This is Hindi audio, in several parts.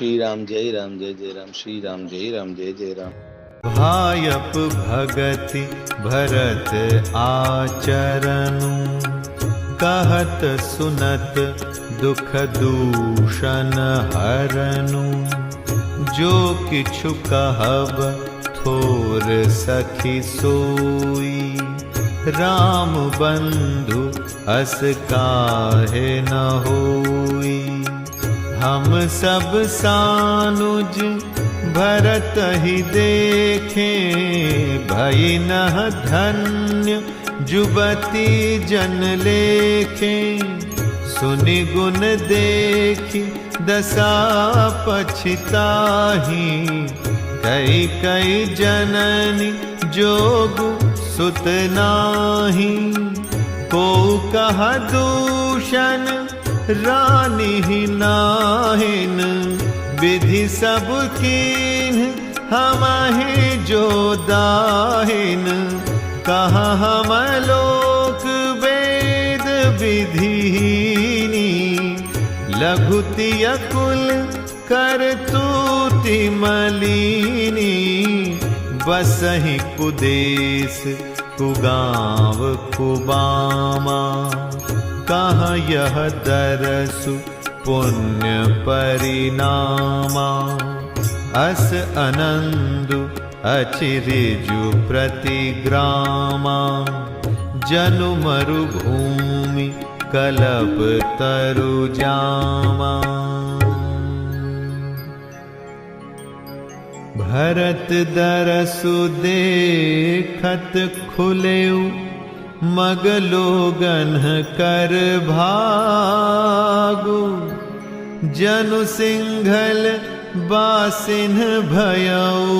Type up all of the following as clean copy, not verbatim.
श्री राम जय जय राम, श्री राम जय जय राम। भायप भगति भरत आचरनु, कहत सुनत दुख दूषण हरनु। जो किछु कहब थोर सखी सोई, राम बंधु अस काहे न होई। हम सब सानुज भरत ही देखें, भई नह धन्य जुबती जन लेखें। सुनि गुण देखी दशा पछिताही, कई कई जननी जोगु सुत नाही। को कहा दूषण रानी ही नाहिन, विधि सब कीन हमहि जो दाहिन। कहाँ हम लोक वेद विधिनी, लघुति अकुल करतूति मलिनी। बसहि कुदेश कुगांव कुबामा, कहाँ यह दरसु पुण्य परिणामा। अस अनंदु अचिरिजु प्रतिग्रामा, जनु मरुभूमि कलप तरु जामा। भरत दरसु देखत खुलेउ, मग लोगन कर भागु। जनु सिंघल बासिन भयउ,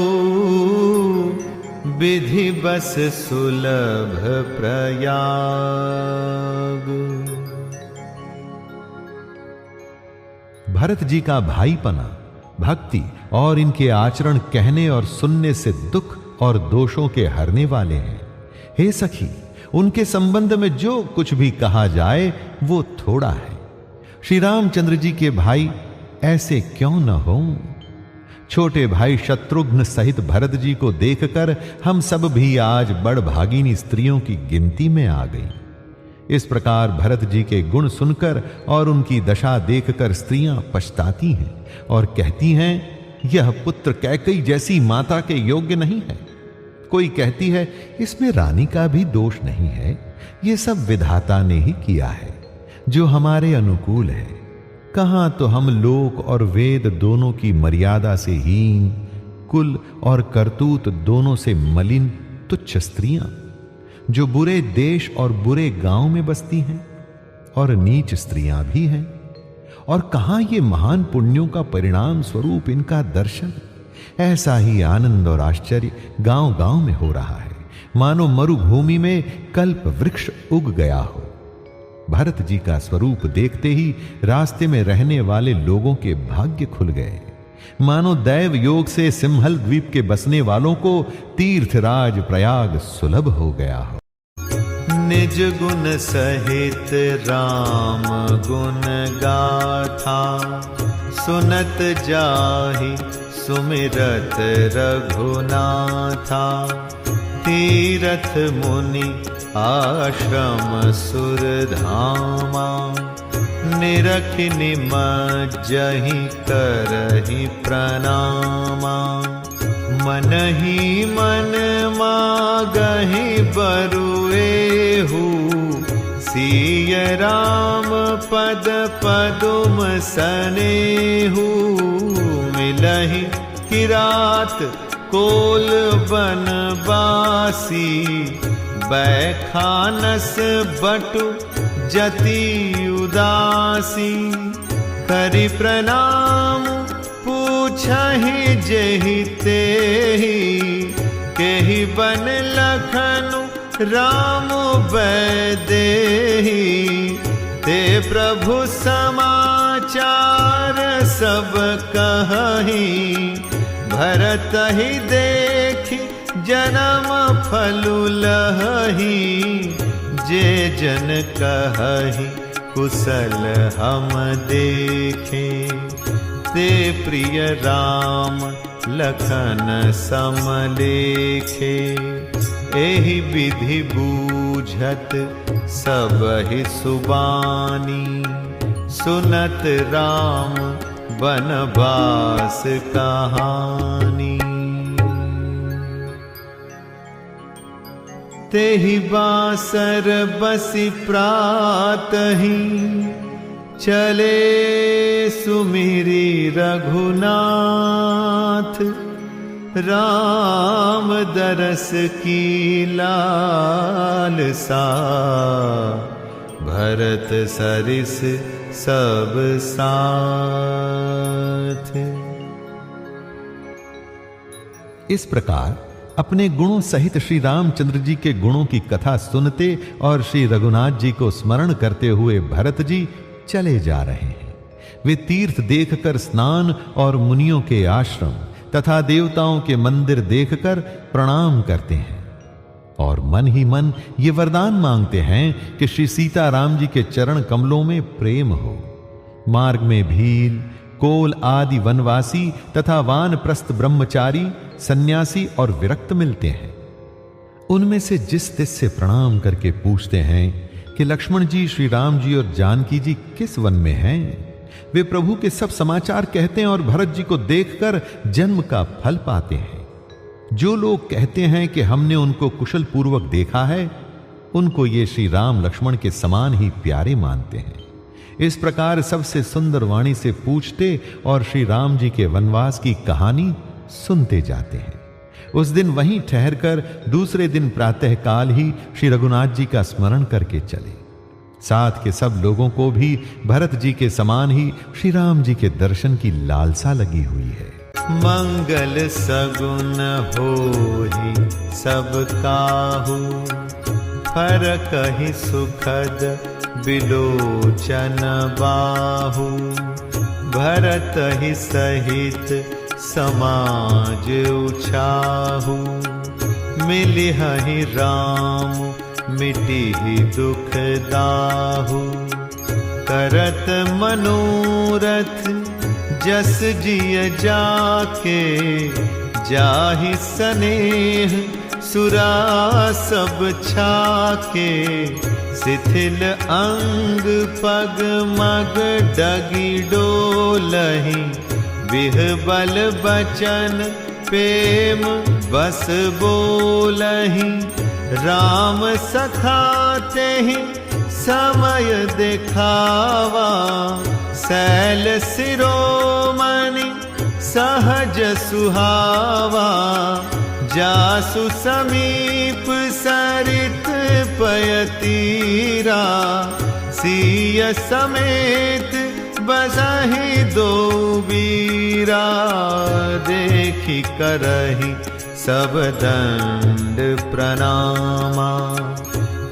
विधि बस सुलभ प्रयाग। भरत जी का भाईपना, भक्ति और इनके आचरण कहने और सुनने से दुख और दोषों के हरने वाले हैं। हे सखी, उनके संबंध में जो कुछ भी कहा जाए वो थोड़ा है। श्री रामचंद्र जी के भाई ऐसे क्यों न हो। छोटे भाई शत्रुघ्न सहित भरत जी को देखकर हम सब भी आज बड़ भागिनी स्त्रियों की गिनती में आ गई। इस प्रकार भरत जी के गुण सुनकर और उनकी दशा देखकर स्त्रियां पछताती हैं और कहती हैं, यह पुत्र कैकई जैसी माता के योग्य नहीं है। कोई कहती है, इसमें रानी का भी दोष नहीं है, ये सब विधाता ने ही किया है जो हमारे अनुकूल है। कहां तो हम लोक और वेद दोनों की मर्यादा से हीन, कुल और करतूत दोनों से मलिन तुच्छ स्त्रियां, जो बुरे देश और बुरे गांव में बसती हैं, और नीच स्त्रियां भी हैं। और कहां ये महान पुण्यों का परिणाम स्वरूप इनका दर्शन। ऐसा ही आनंद और आश्चर्य गांव गांव में हो रहा है, मानो मरुभूमि में कल्प वृक्ष उग गया हो। भरत जी का स्वरूप देखते ही रास्ते में रहने वाले लोगों के भाग्य खुल गए, मानो दैव योग से सिंहल द्वीप के बसने वालों को तीर्थराज प्रयाग सुलभ हो गया हो। निज गुण सहित राम गुण गाथा, सुनत जाहि सुमिरत रघुनाथा। तीरथ मुनि आश्रम सुरधामा, निरखि निमज्जहि करहि प्रणामा। मन ही मन मागहि बरुएहु, सिय राम पद पदुम सनेहु। मिलहि किरात कोल बनवासी, बैखानस बटु जति उदासी। करि प्रणाम पूछहि जेहि तेहि, केहि बन लखनु राम वैदेही। ते प्रभु समाचार सब कहि, भरत ही देखी जन्म फलु लहि। जे जन कहि कुशल हम देखे, ते प्रिय राम लखन समलेखे। एहि विधि बूझत सबहि सुबानी, सुनत राम बनवास कहानी। तेहि बासर बसि प्रातहि, चले सुमिरी रघुनाथ। राम दरस की लालसा, भरत सरिस सब साथ। इस प्रकार अपने गुणों सहित श्री रामचंद्र जी के गुणों की कथा सुनते और श्री रघुनाथ जी को स्मरण करते हुए भरत जी चले जा रहे हैं। वे तीर्थ देखकर स्नान और मुनियों के आश्रम तथा देवताओं के मंदिर देखकर प्रणाम करते हैं और मन ही मन ये वरदान मांगते हैं कि श्री सीताराम जी के चरण कमलों में प्रेम हो। मार्ग में भील, कोल आदि वनवासी तथा वानप्रस्थ ब्रह्मचारी, सन्यासी और विरक्त मिलते हैं। उनमें से जिस तिस से प्रणाम करके पूछते हैं कि लक्ष्मण जी, श्री राम जी और जानकी जी किस वन में हैं। वे प्रभु के सब समाचार कहते हैं और भरत जी को देखकर जन्म का फल पाते हैं। जो लोग कहते हैं कि हमने उनको कुशल पूर्वक देखा है, उनको ये श्री राम लक्ष्मण के समान ही प्यारे मानते हैं। इस प्रकार सबसे सुंदर वाणी से पूछते और श्री राम जी के वनवास की कहानी सुनते जाते हैं। उस दिन वहीं ठहरकर दूसरे दिन प्रातःकाल ही श्री रघुनाथ जी का स्मरण करके चले। साथ के सब लोगों को भी भरत जी के समान ही श्री राम जी के दर्शन की लालसा लगी हुई है। मंगल सगुन होहि सब काहू, फरक ही सुखद बिलोचन बाहु। भरत ही सहित समाज उछाहु, मिलिहि राम मिटी दुख दाहु। करत मनोरथ जस जिय जाके, जाहि सनेह सुरा सब छाके। शिथिल अंग पग मग डगी डोलहि, विहबल बचन प्रेम बस बोलहि। राम सखा तेहि समय देखावा, शैल शिरोमणि सहज सुहावा। जासु समीप सरित पयतीरा, सिय समेत बसहि दो वीरा। देखि करहि सब दंड प्रणामा,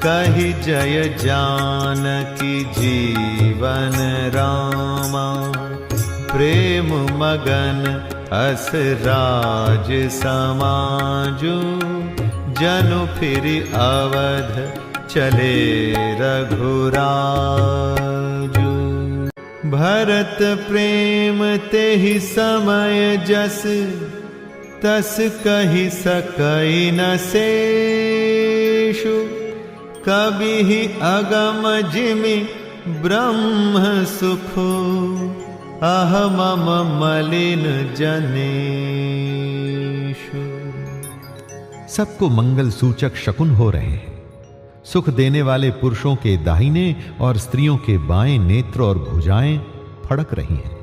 कहि जय जानकी जीवन रामा। प्रेम मगन अस राज समाजु, जनु फिरि अवध चले रघुराजु। भरत प्रेम तेहि समय जस, तस कहि सकई न शेषु। कबिहि अगम जिमि ब्रह्म सुखो, अहमम मलिन जनेषु। सबको मंगल सूचक शकुन हो रहे हैं। सुख देने वाले पुरुषों के दाहिने और स्त्रियों के बाएं नेत्र और भुजाएं फड़क रही हैं।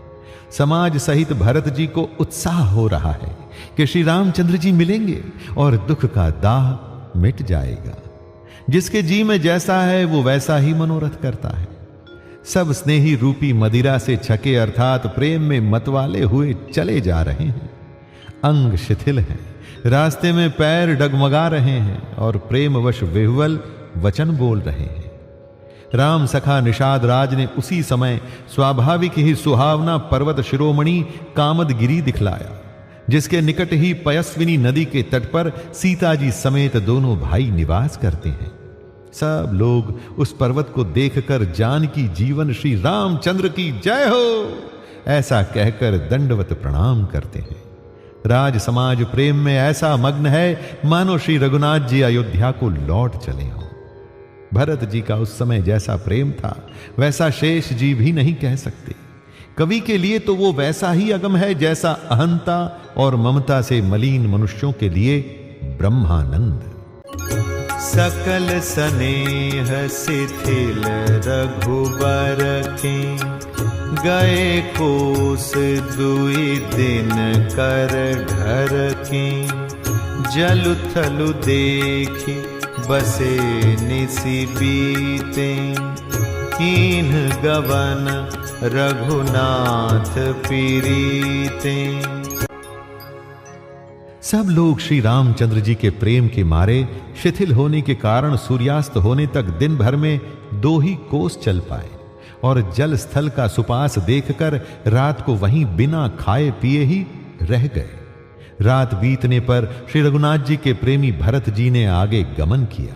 समाज सहित भरत जी को उत्साह हो रहा है कि श्री रामचंद्र जी मिलेंगे और दुख का दाह मिट जाएगा। जिसके जी में जैसा है वो वैसा ही मनोरथ करता है। सब स्नेही रूपी मदिरा से छके अर्थात प्रेम में मतवाले हुए चले जा रहे हैं। अंग शिथिल हैं, रास्ते में पैर डगमगा रहे हैं और प्रेमवश विह्वल वचन बोल रहे हैं। राम सखा निषाद राज ने उसी समय स्वाभाविक ही सुहावना पर्वत शिरोमणि कामदगिरी दिखलाया, जिसके निकट ही पयस्विनी नदी के तट पर सीता जी समेत दोनों भाई निवास करते हैं। सब लोग उस पर्वत को देखकर जानकी जीवन श्री रामचंद्र की जय हो, ऐसा कहकर दंडवत प्रणाम करते हैं। राज समाज प्रेम में ऐसा मग्न है मानो श्री रघुनाथ जी अयोध्या को लौट चले हों। भरत जी का उस समय जैसा प्रेम था वैसा शेष जी भी नहीं कह सकते। कवि के लिए तो वो वैसा ही अगम है जैसा अहंता और ममता से मलिन मनुष्यों के लिए ब्रह्मानंद। सकल स्नेह शिथिल रघुबर के, गए कोस दुई दिन कर ढर के। जलु थलु देखी बसे निसि बीते, कीन्ह गवन रघुनाथ पीरीते। सब लोग श्री रामचंद्र जी के प्रेम के मारे शिथिल होने के कारण सूर्यास्त होने तक दिन भर में 2 ही कोस चल पाए और जल स्थल का सुपास देखकर रात को वहीं बिना खाए पिए ही रह गए। रात बीतने पर श्री रघुनाथ जी के प्रेमी भरत जी ने आगे गमन किया।